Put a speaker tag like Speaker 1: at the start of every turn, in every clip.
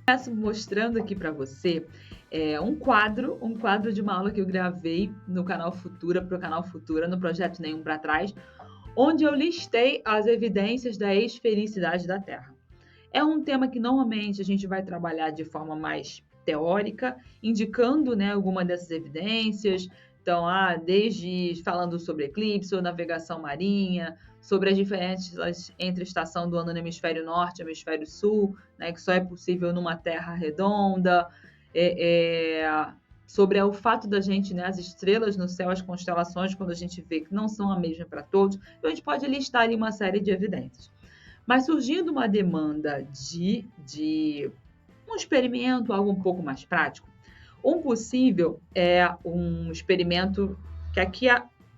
Speaker 1: Começo mostrando aqui para você um quadro de uma aula que eu gravei no canal Futura, para o canal Futura, no projeto Nenhum para Trás, onde eu listei as evidências da esfericidade da Terra. É um tema que normalmente a gente vai trabalhar de forma mais teórica, indicando, né, alguma dessas evidências. Então, desde falando sobre eclipse ou navegação marinha, sobre as diferenças entre a estação do ano no hemisfério norte e hemisfério sul, né, que só é possível numa Terra redonda, sobre o fato da gente, né, as estrelas no céu, as constelações, quando a gente vê que não são a mesma para todos, então a gente pode listar ali uma série de evidências. Mas surgindo uma demanda de um experimento, algo um pouco mais prático, um possível é um experimento que aqui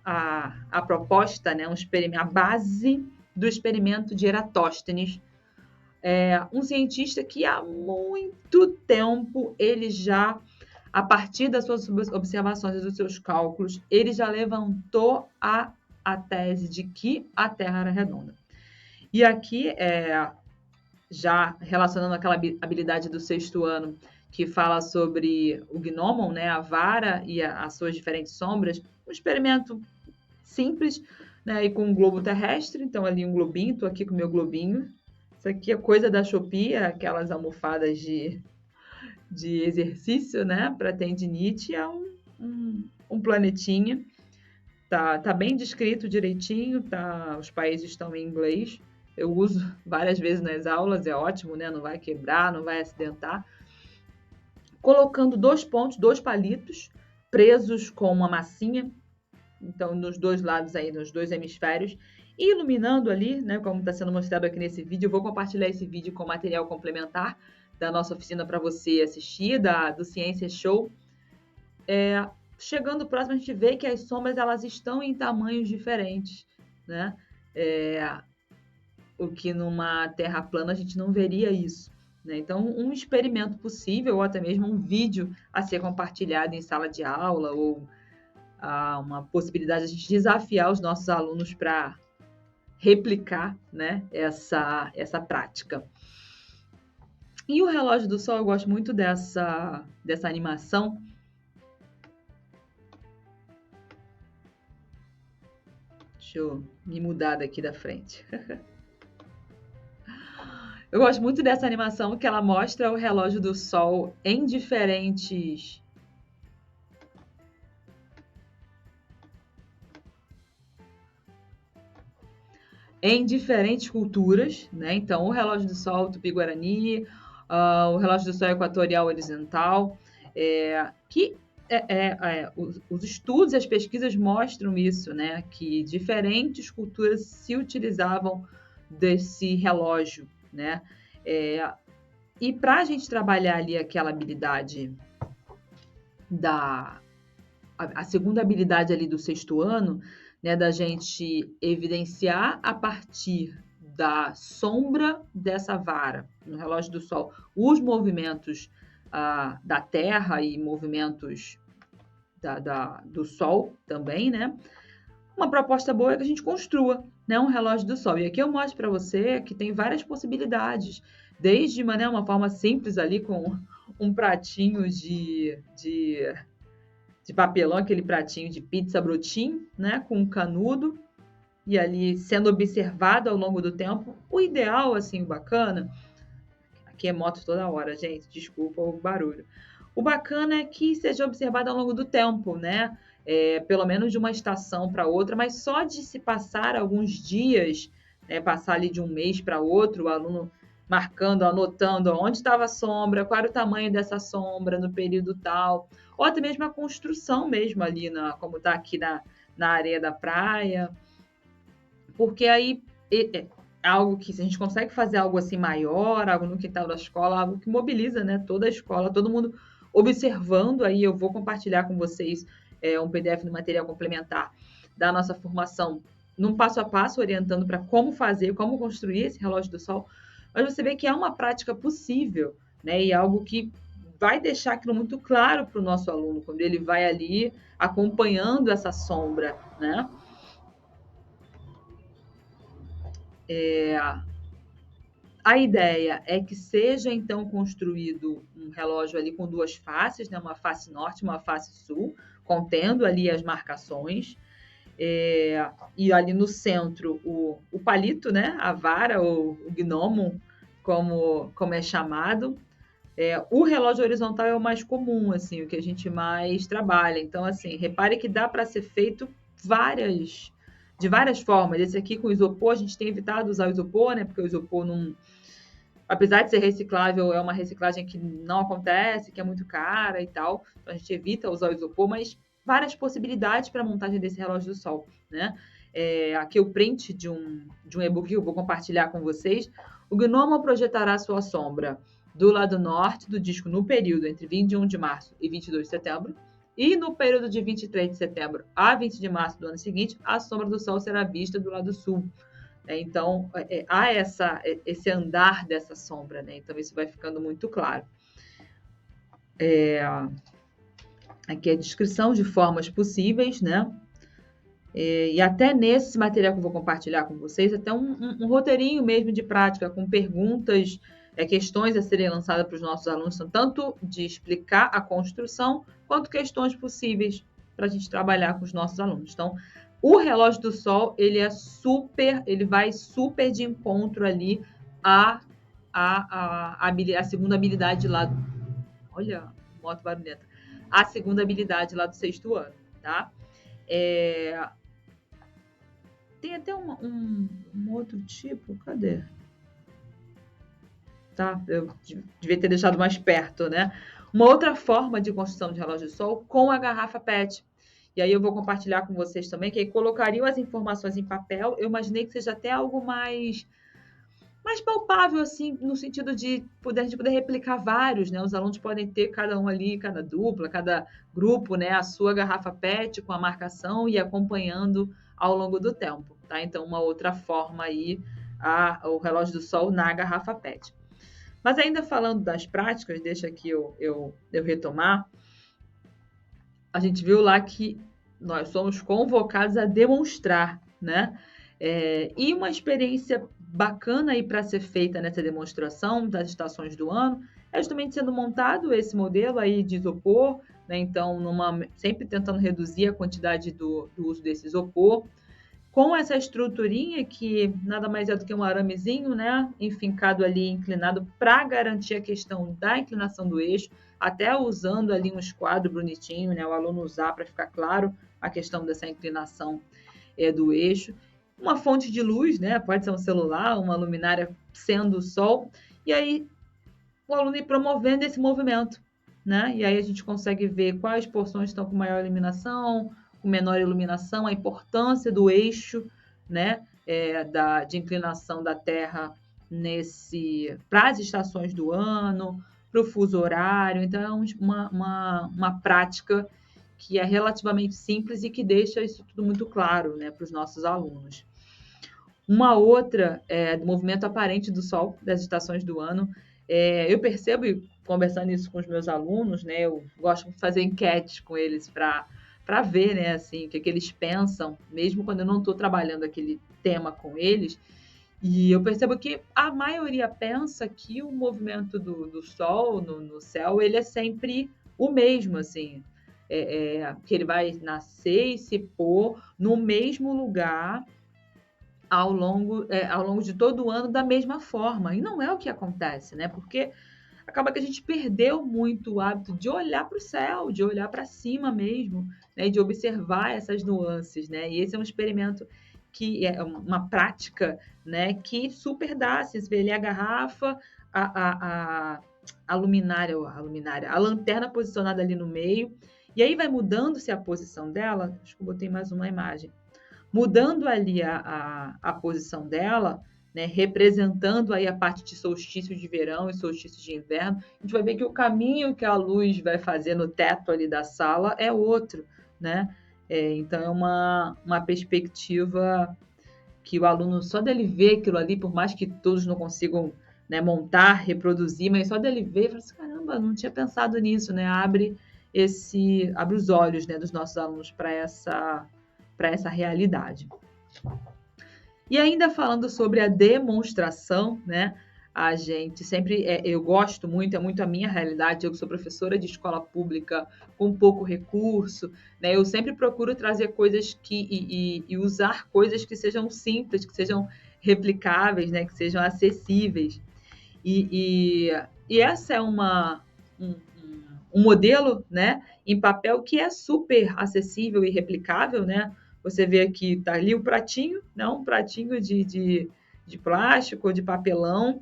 Speaker 1: a proposta, né, a base do experimento de Eratóstenes, um cientista que há muito tempo ele já, a partir das suas observações e dos seus cálculos, ele já levantou a tese de que a Terra era redonda. E aqui, já relacionando aquela habilidade do sexto ano, que fala sobre o gnomon, né, a vara e as suas diferentes sombras, um experimento simples, né, e com um globo terrestre, então ali um globinho, estou aqui com o meu globinho. Isso aqui é coisa da Shopee, aquelas almofadas de exercício, né, para tendinite, é um planetinha. Tá bem descrito direitinho, os países estão em inglês. Eu uso várias vezes nas aulas, é ótimo, né? Não vai quebrar, não vai acidentar. Colocando 2 pontos, 2 palitos, presos com uma massinha, então nos 2 lados aí, nos 2 hemisférios, e iluminando ali, né? Como está sendo mostrado aqui nesse vídeo. Eu vou compartilhar esse vídeo com material complementar da nossa oficina para você assistir, do Ciência Show. Chegando próximo, a gente vê que as sombras elas estão em tamanhos diferentes, né? O que numa Terra plana a gente não veria isso, né? Então, um experimento possível, ou até mesmo um vídeo a ser compartilhado em sala de aula, ou uma possibilidade de a gente desafiar os nossos alunos para replicar, né, essa prática. E o relógio do Sol, eu gosto muito dessa animação. Deixa eu me mudar daqui da frente. Eu gosto muito dessa animação que ela mostra o relógio do Sol em diferentes culturas, né? Então, o relógio do Sol Tupi-Guarani, o relógio do Sol Equatorial Horizontal, que os estudos e as pesquisas mostram isso, né? Que diferentes culturas se utilizavam desse relógio, né? E para a gente trabalhar ali aquela habilidade a segunda habilidade ali do sexto ano, né, da gente evidenciar a partir da sombra dessa vara no relógio do Sol os movimentos da Terra e movimentos do Sol também, né? Uma proposta boa é que a gente construa, né, um relógio do Sol. E aqui eu mostro para você que tem várias possibilidades, desde uma forma simples ali com um pratinho de papelão, aquele pratinho de pizza brotinho, né, com um canudo, e ali sendo observado ao longo do tempo. O ideal, assim, o bacana, aqui é moto toda hora, gente, desculpa o barulho. O bacana é que seja observado ao longo do tempo, né? Pelo menos de uma estação para outra, mas só de se passar alguns dias, né, passar ali de um mês para outro, o aluno marcando, anotando onde estava a sombra, qual era o tamanho dessa sombra no período tal, ou até mesmo a construção mesmo ali, como está aqui na areia da praia, porque aí algo que, se a gente consegue fazer algo assim maior, algo no quintal da escola, algo que mobiliza, né, toda a escola, todo mundo observando, aí eu vou compartilhar com vocês um PDF no material complementar da nossa formação, num passo a passo, orientando para como fazer, como construir esse relógio do Sol, mas você vê que é uma prática possível, né, e algo que vai deixar aquilo muito claro para o nosso aluno, quando ele vai ali acompanhando essa sombra, né? A ideia é que seja, então, construído um relógio ali com duas faces, né? Uma face norte e uma face sul, contendo ali as marcações. E ali no centro o palito, né? A vara, ou o gnomon, como é chamado. O relógio horizontal é o mais comum, assim, o que a gente mais trabalha. Então, assim, repare que dá para ser feito de várias formas. Esse aqui com isopor, a gente tem evitado usar o isopor, né? Porque o isopor não, apesar de ser reciclável, é uma reciclagem que não acontece, que é muito cara e tal. Então a gente evita usar o isopor, mas várias possibilidades para a montagem desse relógio do sol, né? Aqui o print de um e-book que eu vou compartilhar com vocês. O Gnomo projetará sua sombra do lado norte do disco no período entre 21 de março e 22 de setembro. E no período de 23 de setembro a 20 de março do ano seguinte, a sombra do sol será vista do lado sul. Então, há esse andar dessa sombra, né? Então, isso vai ficando muito claro. Aqui é a descrição de formas possíveis, né? E até nesse material que eu vou compartilhar com vocês, até um roteirinho mesmo de prática, com perguntas, questões a serem lançadas para os nossos alunos, tanto de explicar a construção, quanto questões possíveis para a gente trabalhar com os nossos alunos. Então, o relógio do sol, ele vai super de encontro ali à segunda habilidade lá. Olha, moto barulhenta. A segunda habilidade lá do sexto ano, tá? Tem até um outro tipo, cadê? Tá? Eu devia ter deixado mais perto, né? Uma outra forma de construção de relógio de sol com a garrafa PET. E aí eu vou compartilhar com vocês também, que aí colocariam as informações em papel. Eu imaginei que seja até algo mais palpável, assim, no sentido de a gente poder replicar vários, né? Os alunos podem ter cada um ali, cada dupla, cada grupo, né? A sua garrafa PET com a marcação e acompanhando ao longo do tempo, tá? Então, uma outra forma aí, o relógio do sol na garrafa PET. Mas ainda falando das práticas, deixa aqui eu retomar. A gente viu lá que nós somos convocados a demonstrar, né? E uma experiência bacana aí para ser feita nessa demonstração das estações do ano é justamente sendo montado esse modelo aí de isopor, né? Então, sempre tentando reduzir a quantidade do uso desse isopor, com essa estruturinha que nada mais é do que um aramezinho, né? Enfincado ali, inclinado, para garantir a questão da inclinação do eixo, até usando ali um esquadro bonitinho, né? O aluno usar para ficar claro a questão dessa inclinação do eixo. Uma fonte de luz, né? Pode ser um celular, uma luminária sendo o sol, e aí o aluno ir promovendo esse movimento, né? E aí a gente consegue ver quais porções estão com maior iluminação, com menor iluminação, a importância do eixo, né? De inclinação da Terra para as estações do ano, para o fuso horário. Então, é uma prática que é relativamente simples e que deixa isso tudo muito claro, né, para os nossos alunos. Uma outra do movimento aparente do Sol, das estações do ano. Eu percebo, conversando isso com os meus alunos, né, eu gosto de fazer enquetes com eles para ver, né, assim, o que eles pensam, mesmo quando eu não estou trabalhando aquele tema com eles. E eu percebo que a maioria pensa que o movimento do Sol no céu, ele é sempre o mesmo, assim, que ele vai nascer e se pôr no mesmo lugar ao longo de todo o ano da mesma forma. E não é o que acontece, né? Porque acaba que a gente perdeu muito o hábito de olhar para o céu, de olhar para cima mesmo, né? De observar essas nuances, né? E esse é um experimento que é uma prática, né? Que super dá, se vê ali a garrafa, a luminária, a lanterna posicionada ali no meio, e aí vai mudando-se a posição dela. Acho que eu botei mais uma imagem. Mudando ali a posição dela, né, representando aí a parte de solstício de verão e solstício de inverno, a gente vai ver que o caminho que a luz vai fazer no teto ali da sala é outro, né? Então, é uma perspectiva que o aluno, só dele ver aquilo ali, por mais que todos não consigam, né, montar, reproduzir, mas só dele ver, fala assim, caramba, não tinha pensado nisso, né? Abre os olhos, né, dos nossos alunos para essa realidade. E ainda falando sobre a demonstração, né? A gente sempre, eu gosto muito, é muito a minha realidade, eu que sou professora de escola pública com pouco recurso, né? Eu sempre procuro trazer coisas e usar coisas que sejam simples, que sejam replicáveis, né? Que sejam acessíveis. E essa é um, um modelo, né, em papel que é super acessível e replicável, né? Você vê aqui, tá ali o pratinho, né? Um pratinho de plástico ou de papelão,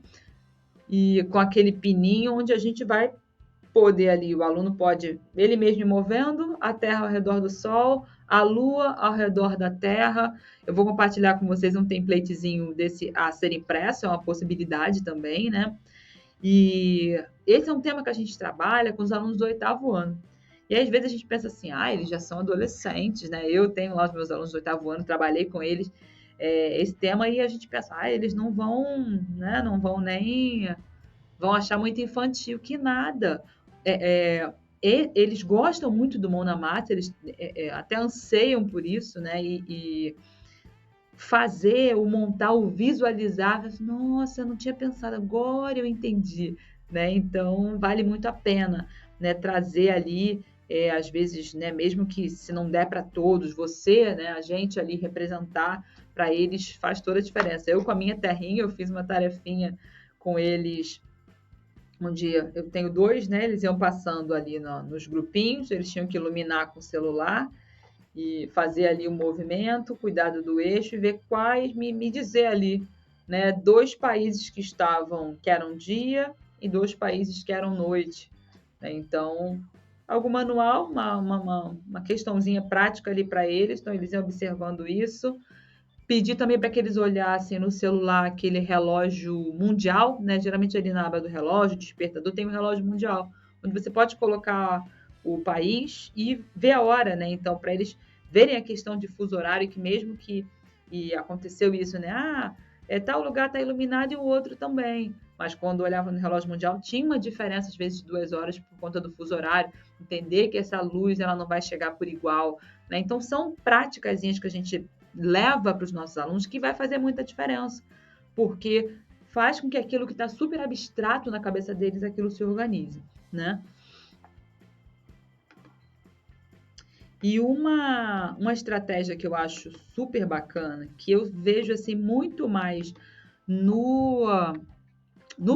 Speaker 1: e com aquele pininho onde a gente vai poder ali, o aluno pode ele mesmo ir movendo a Terra ao redor do Sol, a Lua ao redor da Terra. Eu vou compartilhar com vocês um templatezinho desse a ser impresso, é uma possibilidade também, né? E esse é um tema que a gente trabalha com os alunos do 8º ano. E às vezes a gente pensa assim, eles já são adolescentes, né? Eu tenho lá os meus alunos do 8º ano, trabalhei com eles esse tema, e a gente pensa, eles não vão, né? Não vão nem... Vão achar muito infantil, que nada. Eles gostam muito do Mão na Massa, eles até anseiam por isso, né? E fazer, o montar, o visualizar, nossa, eu não tinha pensado, agora eu entendi, né? Então, vale muito a pena, né? Trazer ali, às vezes, né? Mesmo que se não der para todos, você, né? A gente ali representar para eles faz toda a diferença. Eu, com a minha terrinha, eu fiz uma tarefinha com eles um dia. Eu tenho 2, né? Eles iam passando ali nos grupinhos, eles tinham que iluminar com o celular e fazer ali o movimento, cuidado do eixo e ver quais, me dizer ali, né, 2 países que eram dia e 2 países que eram noite, né? Então, algum manual, uma questãozinha prática ali para eles, então eles iam observando isso. Pedi também para que eles olhassem no celular aquele relógio mundial, né? Geralmente ali na aba do relógio, despertador, tem um relógio mundial, onde você pode colocar o país e ver a hora, né? Então, para eles verem a questão de fuso horário, que mesmo que e aconteceu isso, né? Tal lugar está iluminado e o outro também. Mas quando olhava no relógio mundial, tinha uma diferença, às vezes, de 2 horas por conta do fuso horário. Entender que essa luz ela não vai chegar por igual, né? Então, são práticas que a gente leva para os nossos alunos que vai fazer muita diferença, porque faz com que aquilo que está super abstrato na cabeça deles, aquilo se organize, né? E uma estratégia que eu acho super bacana, que eu vejo assim muito mais no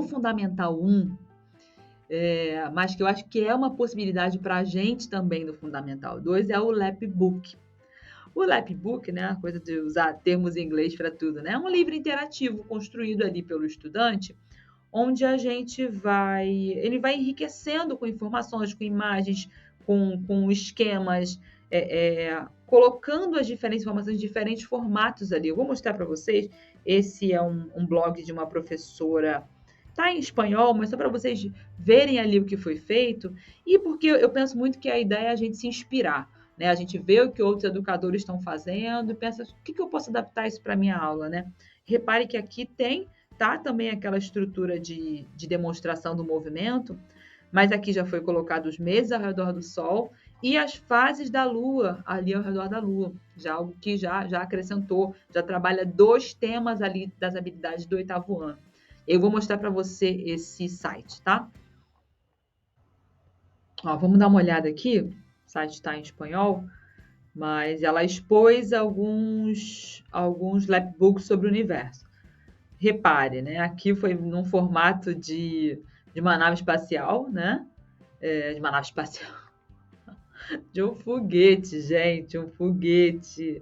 Speaker 1: Fundamental 1, mas que eu acho que é uma possibilidade para a gente também no Fundamental 2, é o Lapbook. O Lapbook, né, a coisa de usar termos em inglês para tudo, né, é um livro interativo construído ali pelo estudante, onde ele vai enriquecendo com informações, com imagens, com esquemas, colocando as diferentes informações em diferentes formatos ali. Eu vou mostrar para vocês, esse é um blog de uma professora, tá em espanhol, mas só para vocês verem ali o que foi feito, e porque eu penso muito que a ideia é a gente se inspirar, né? A gente vê o que outros educadores estão fazendo e pensa, o que eu posso adaptar isso para a minha aula, né? Repare que aqui tem também aquela estrutura de demonstração do movimento, mas aqui já foi colocado os meses ao redor do Sol e as fases da Lua ali ao redor da Lua, já algo que já acrescentou, já trabalha 2 temas ali das habilidades do 8º ano. Eu vou mostrar para você esse site, tá? Ó, vamos dar uma olhada aqui. O site está em espanhol, mas ela expôs alguns lapbooks sobre o universo. Repare, né? Aqui foi num formato de uma nave espacial, né? De uma nave espacial. De um foguete, gente, um foguete.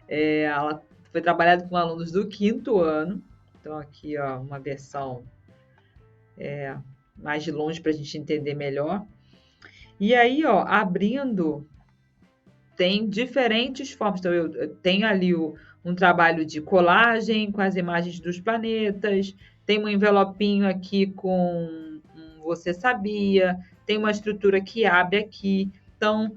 Speaker 1: Ela foi trabalhada com alunos do 5º ano. Então, aqui, ó, uma versão mais de longe para a gente entender melhor. E aí, ó, abrindo, tem diferentes formas. Então, eu tenho ali um trabalho de colagem com as imagens dos planetas, tem um envelopinho aqui com Você Sabia, tem uma estrutura que abre aqui. Então,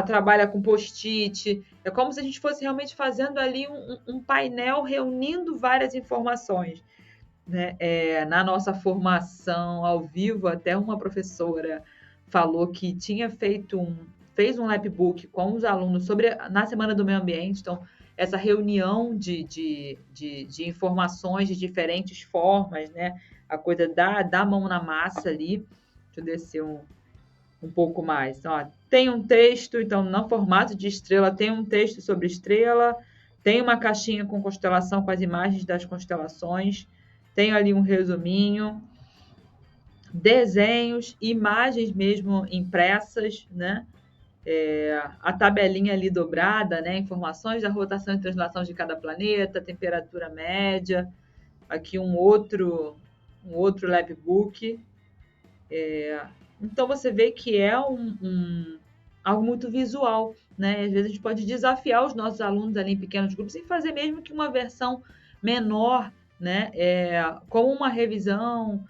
Speaker 1: trabalha com post-it. É como se a gente fosse realmente fazendo ali um painel reunindo várias informações, né? Na nossa formação ao vivo, até uma professora falou que tinha fez um lapbook com os alunos na Semana do Meio Ambiente. Então, essa reunião de informações de diferentes formas, né? A coisa da mão na massa ali. Deixa eu descer um pouco mais. Então, ó, tem um texto, então, no formato de estrela, tem um texto sobre estrela, tem uma caixinha com constelação, com as imagens das constelações, tem ali um resuminho, desenhos, imagens mesmo impressas, né? A tabelinha ali dobrada, né? Informações da rotação e translação de cada planeta, temperatura média, aqui um outro labbook. Então você vê que é algo muito visual, né? Às vezes a gente pode desafiar os nossos alunos ali em pequenos grupos e fazer mesmo que uma versão menor, né? Como uma revisão,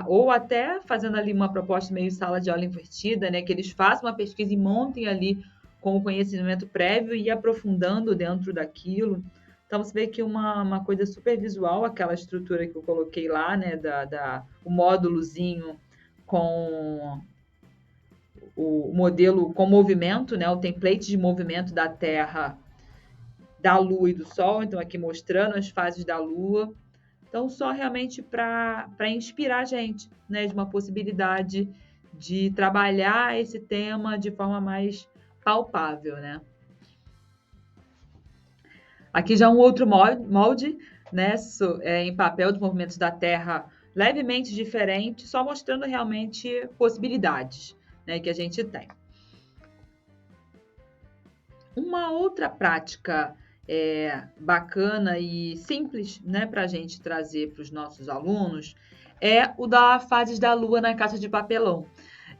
Speaker 1: ou até fazendo ali uma proposta meio sala de aula invertida, né? Que eles façam uma pesquisa e montem ali com o conhecimento prévio e ir aprofundando dentro daquilo. Então você vê que uma coisa super visual, aquela estrutura que eu coloquei lá, né? O módulozinho com o modelo com movimento, né? O template de movimento da Terra, da Lua e do Sol. Então, aqui mostrando as fases da Lua. Então, só realmente para inspirar a gente, né? De uma possibilidade de trabalhar esse tema de forma mais palpável, né? Aqui já um outro molde, né? Em papel dos movimentos da Terra levemente diferente, só mostrando realmente possibilidades, né, que a gente tem. Uma outra prática bacana e simples, né, para a gente trazer para os nossos alunos é o da fases da Lua na caixa de papelão.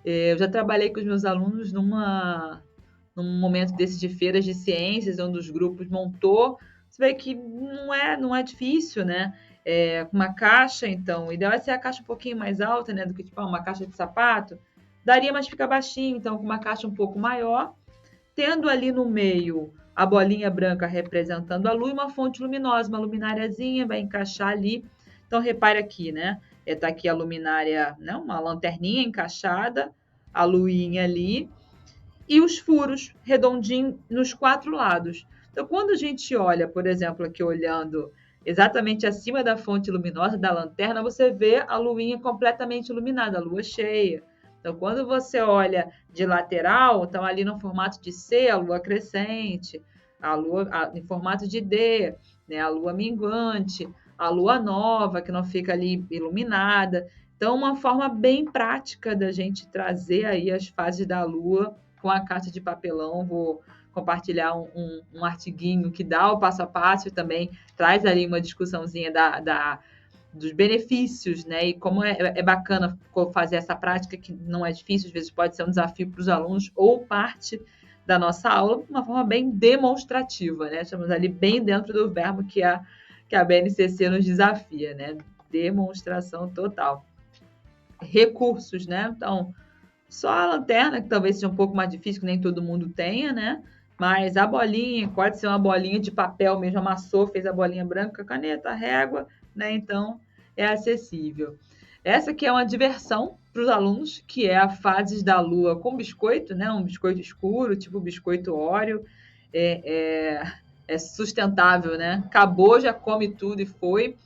Speaker 1: Eu já trabalhei com os meus alunos num momento desse de feiras de ciências, onde os grupos montou. Você vê que não é difícil, né? Uma caixa, então, o ideal é ser a caixa um pouquinho mais alta, né? Do que tipo uma caixa de sapato. Daria, mas fica baixinho, então, com uma caixa um pouco maior, tendo ali no meio a bolinha branca representando a lua e uma fonte luminosa, uma lumináriazinha, vai encaixar ali. Então, repare aqui, né? Tá aqui a luminária, né? Uma lanterninha encaixada, a luinha ali, e os furos redondinhos nos 4 lados. Então, quando a gente olha, por exemplo, aqui olhando exatamente acima da fonte luminosa da lanterna, você vê a luinha completamente iluminada, a lua cheia. Então, quando você olha de lateral, então ali no formato de C, a lua crescente, a lua em formato de D, né, a lua minguante, a lua nova, que não fica ali iluminada. Então, uma forma bem prática da gente trazer aí as fases da lua com a caixa de papelão. Vou compartilhar um artiguinho que dá o passo a passo e também traz ali uma discussãozinha dos benefícios, né? E como é bacana fazer essa prática, que não é difícil, às vezes pode ser um desafio para os alunos ou parte da nossa aula, de uma forma bem demonstrativa, né? Estamos ali bem dentro do verbo que a BNCC nos desafia, né? Demonstração total. Recursos, né? Então, só a lanterna, que talvez seja um pouco mais difícil, que nem todo mundo tenha, né? Mas a bolinha, pode ser uma bolinha de papel mesmo, amassou, fez a bolinha branca, caneta, régua, né? Então, é acessível. Essa aqui é uma diversão para os alunos, que é a fases da lua com biscoito, né? Um biscoito escuro, tipo biscoito Oreo. É sustentável, né? Acabou, já come tudo e foi.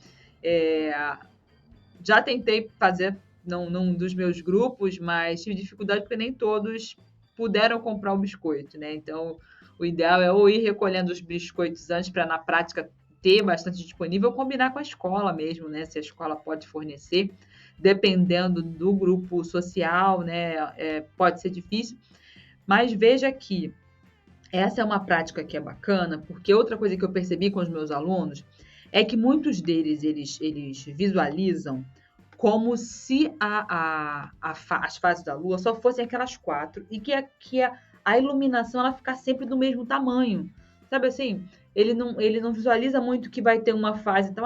Speaker 1: Já tentei fazer num dos meus grupos, mas tive dificuldade porque nem todos puderam comprar o biscoito, né? Então, o ideal é ou ir recolhendo os biscoitos antes para, na prática, ter bastante disponível, ou combinar com a escola mesmo, né? Se a escola pode fornecer, dependendo do grupo social, né? Pode ser difícil. Mas veja que essa é uma prática que é bacana, porque outra coisa que eu percebi com os meus alunos é que muitos deles, eles visualizam como se as fases da Lua só fossem aquelas 4 e que a iluminação ela ficar sempre do mesmo tamanho. Sabe assim? Ele não visualiza muito que vai ter uma fase. Então,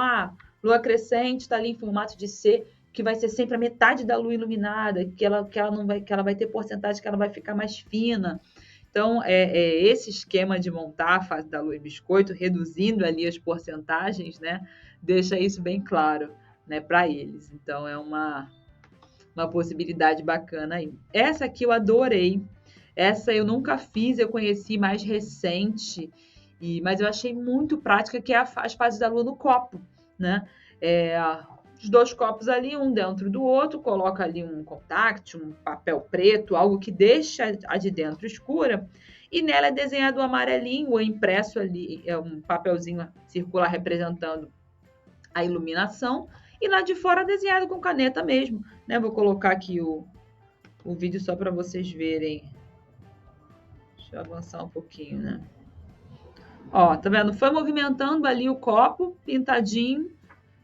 Speaker 1: Lua crescente está ali em formato de C, que vai ser sempre a metade da Lua iluminada, que ela vai ter porcentagem que ela vai ficar mais fina. Então, esse esquema de montar a fase da lua e biscoito, reduzindo ali as porcentagens, né, deixa isso bem claro, né, para eles. Então, é uma possibilidade bacana aí. Essa aqui eu adorei. Essa eu nunca fiz, eu conheci mais recente. Mas eu achei muito prática, que é as fases da Lua no copo, né? Os 2 copos ali, um dentro do outro, coloca ali um contact, um papel preto, algo que deixa a de dentro escura, e nela é desenhado um amarelinho ou impresso ali, um papelzinho circular representando a iluminação, e lá de fora desenhado com caneta mesmo, né? Vou colocar aqui o vídeo só para vocês verem. Deixa eu avançar um pouquinho, né? Ó, tá vendo? Foi movimentando ali o copo, pintadinho,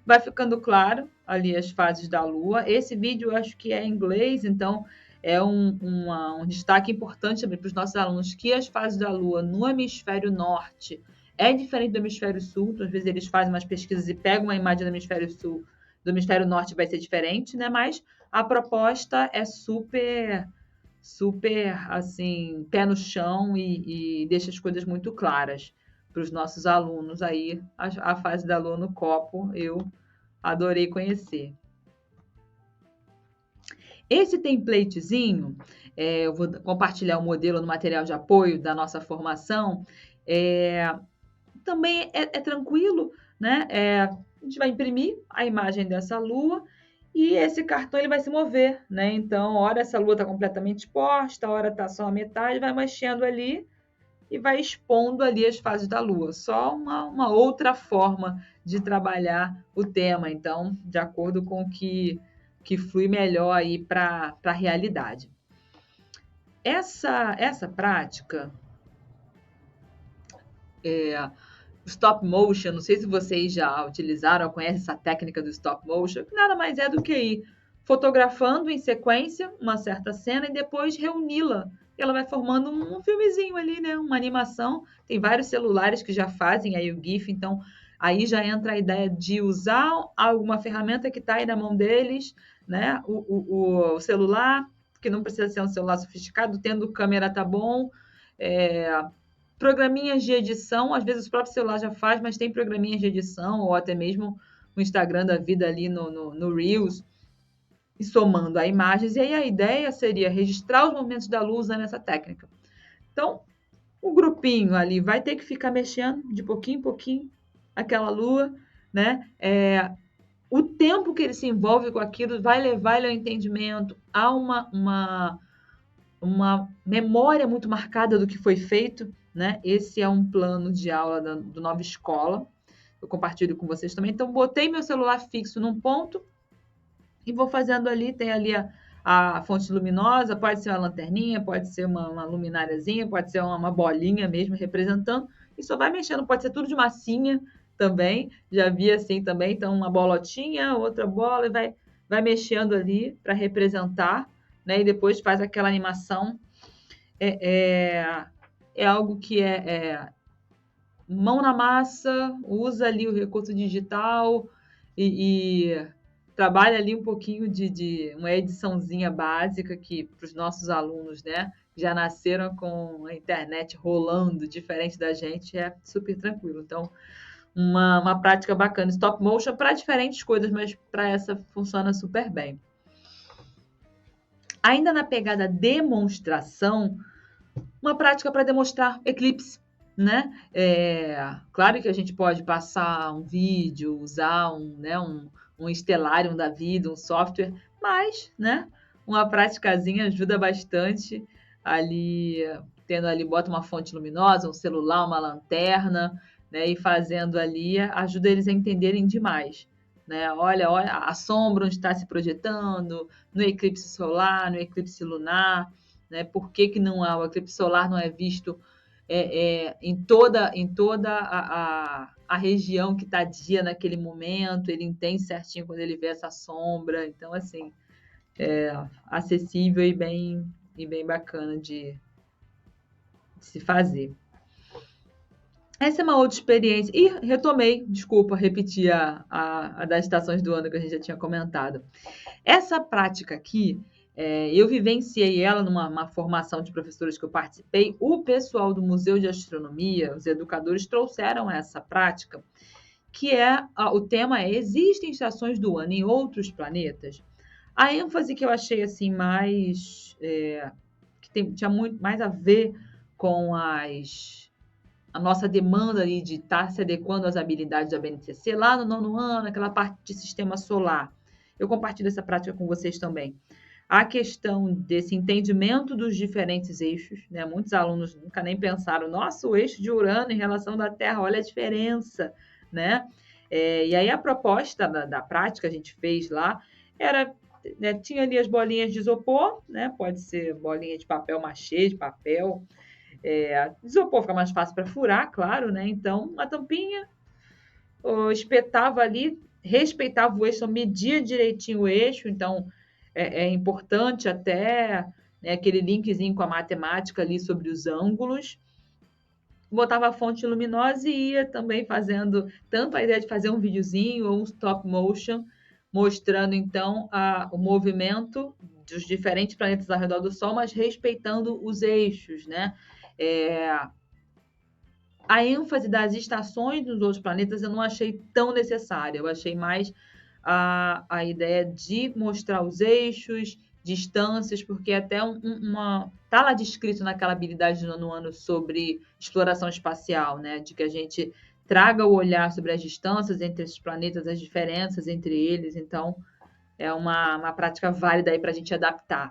Speaker 1: vai ficando claro ali as fases da Lua. Esse vídeo eu acho que é em inglês, então é um destaque importante também para os nossos alunos, que as fases da Lua no hemisfério norte é diferente do hemisfério sul. Então, às vezes eles fazem umas pesquisas e pegam uma imagem do hemisfério sul, do hemisfério norte vai ser diferente, né? Mas a proposta é super, assim, pé no chão e deixa as coisas muito claras para os nossos alunos aí. A fase da Lua no copo, eu adorei conhecer. Esse templatezinho, eu vou compartilhar o modelo no material de apoio da nossa formação, também é tranquilo, né? A gente vai imprimir a imagem dessa lua e esse cartão ele vai se mover, né? Então, hora essa lua está completamente exposta, hora está só a metade, vai mexendo ali e vai expondo ali as fases da lua. Só uma outra forma de trabalhar o tema, então, de acordo com o que flui melhor aí para a realidade. Essa prática, stop motion, não sei se vocês já utilizaram ou conhecem essa técnica do stop motion, que nada mais é do que ir fotografando em sequência uma certa cena e depois reuni-la. Ela vai formando um filmezinho ali, né? Uma animação. Tem vários celulares que já fazem aí o GIF, então aí já entra a ideia de usar alguma ferramenta que está aí na mão deles, né? O celular, que não precisa ser um celular sofisticado, tendo câmera tá bom. Programinhas de edição, às vezes o próprio celular já faz, mas tem programinhas de edição, ou até mesmo o Instagram da vida ali no Reels, e somando a imagens. E aí a ideia seria registrar os momentos da luz usando essa técnica. Então, o grupinho ali vai ter que ficar mexendo de pouquinho em pouquinho aquela lua, né? O tempo que ele se envolve com aquilo vai levar ele ao entendimento, a uma memória muito marcada do que foi feito, né? Esse é um plano de aula do Nova Escola. Eu compartilho com vocês também. Então, botei meu celular fixo num ponto e vou fazendo ali. Tem ali a fonte luminosa, pode ser uma lanterninha, pode ser uma lumináriazinha, pode ser uma bolinha mesmo representando. E só vai mexendo, pode ser tudo de massinha também. Já vi assim também. Então, uma bolotinha, outra bola, e vai mexendo ali para representar, né? E depois faz aquela animação. É algo que mão na massa, usa ali o recurso digital e trabalha ali um pouquinho de uma ediçãozinha básica que para os nossos alunos, né, já nasceram com a internet rolando, diferente da gente, é super tranquilo. Então, uma prática bacana. Stop motion para diferentes coisas, mas para essa funciona super bem. Ainda na pegada demonstração, uma prática para demonstrar eclipse, né? Claro que a gente pode passar um vídeo, usar um Stellarium da vida, um software, mas, né? Uma praticazinha ajuda bastante ali, tendo ali, bota uma fonte luminosa, um celular, uma lanterna, né? E fazendo ali, ajuda eles a entenderem demais, né? Olha a sombra onde está se projetando, no eclipse solar, no eclipse lunar, né? Por que não o eclipse solar não é visto em toda a região que está dia naquele momento? Ele entende certinho quando ele vê essa sombra. Então, assim, acessível e bem bacana de se fazer. Essa é uma outra experiência. E retomei, desculpa, repetir a das estações do ano que a gente já tinha comentado. Essa prática aqui, eu vivenciei ela numa formação de professores que eu participei. O pessoal do Museu de Astronomia, os educadores, trouxeram essa prática, que o tema existem estações do ano em outros planetas? A ênfase que eu achei assim mais... que tinha muito mais a ver com a nossa demanda ali de estar se adequando às habilidades da BNCC lá no 9º ano, aquela parte de sistema solar. Eu compartilho essa prática com vocês também. A questão desse entendimento dos diferentes eixos, né? Muitos alunos nunca nem pensaram, nossa, o eixo de Urano em relação da Terra, olha a diferença, né? E aí a proposta da prática que a gente fez lá era, né, tinha ali as bolinhas de isopor, né? Pode ser bolinha de papel machê, de papel. Isopor fica mais fácil para furar, claro, né? Então, uma tampinha, espetava ali, respeitava o eixo, media direitinho o eixo, então é importante até, né, aquele linkzinho com a matemática ali sobre os ângulos. Botava a fonte luminosa e ia também fazendo tanto a ideia de fazer um videozinho ou um stop motion, mostrando então o movimento dos diferentes planetas ao redor do Sol, mas respeitando os eixos, né? A ênfase das estações nos outros planetas eu não achei tão necessária. Eu achei mais a ideia de mostrar os eixos, distâncias, porque até está lá descrito naquela habilidade do 9º ano sobre exploração espacial, né? De que a gente traga o olhar sobre as distâncias entre esses planetas, as diferenças entre eles. Então, é uma prática válida aí para a gente adaptar.